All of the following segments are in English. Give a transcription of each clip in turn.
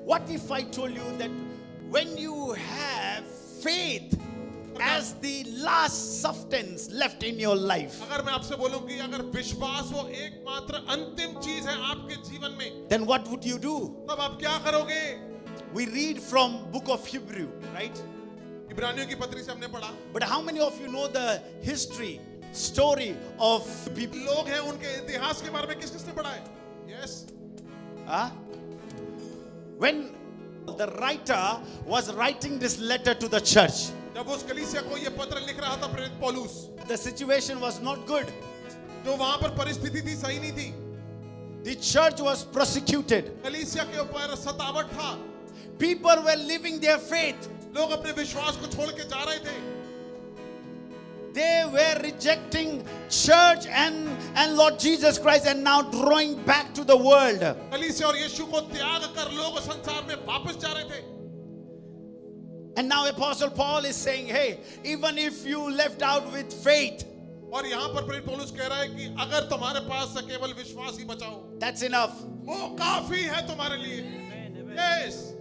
What if I told you that when you have faith as the last substance left in your life, अगर मैं आपसे बोलूं कि अगर विश्वास वो एकमात्र अंतिम चीज है आपके जीवन में, then what would you do? तब आप क्या करोगे? We read from book of Hebrew, right? इब्रानियों की पत्री से हमने पढ़ा, But how many of you know the history, story of people? लोग हैं उनके इतिहास के बारे में किस किसने पढ़ा है? Yes. Huh? When the writer was writing this letter to the church, जब उस कलीसिया को ये पत्र लिख रहा था प्रेरित पौलुस, the situation was not good. जो वहां पर परिस्थिति थी सही नहीं थी, The church was persecuted. कलीसिया के ऊपर सतावट था, People were living their faith. लोग अपने विश्वास को छोड़ के जा रहे थे, They were rejecting church and Lord Jesus Christ and now drawing back to the world. कलीसिया और यीशु को त्याग कर लोग संसार में वापस जा रहे थे. And now Apostle Paul is saying, hey, even if you left out with faith, और यहाँ पर प्रेरित पौलुस कह रहा है कि अगर तुम्हारे पास केवल विश्वास ही बचा हो, that's enough. वो काफी है तुम्हारे लिए. Yes.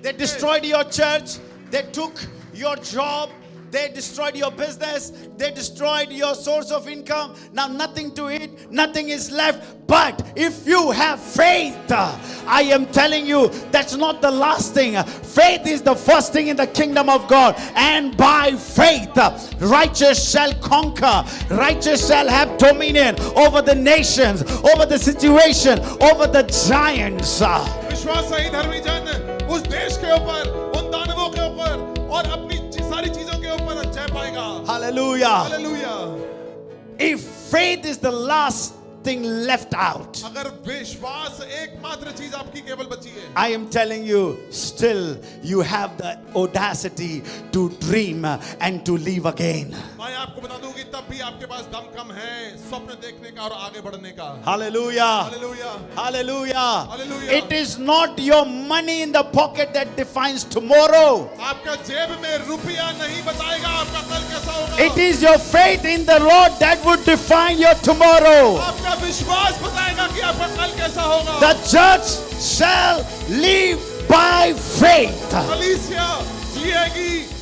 They destroyed your church. They took your job. They destroyed your business. They destroyed your source of income. Now nothing to eat. Nothing is left. But if you have faith, I am telling you, that's not the last thing. Faith is the first thing in the kingdom of God. And by faith, righteous shall conquer. Righteous shall have dominion over the nations, over the situation, over the giants. विश्वास सही धर्मी जन उस देश के ऊपर, उन दानवों के ऊपर और अपनी सारी चीजों के ऊपर जय पाएगा. Hallelujah. Hallelujah. If faith is the last thing left out, अगर विश्वास एकमात्र चीज आपकी केवल बची है, I am telling you, still you have the audacity to dream and to live again. मैं आपको बता दूं कि तब भी आपके पास दम कम है स्वप्न देखने का और आगे बढ़ने का. Hallelujah. Hallelujah. Hallelujah. Hallelujah. It is not your money in the pocket that defines tomorrow. आपका जेब में रुपया नहीं बताएगा आपका कल कैसा होगा. It is your faith in the Lord that would define your tomorrow. आपका विश्वास बताएगा कि आपका कल कैसा होगा. The church shall live by faith. कलीसिया जिएगी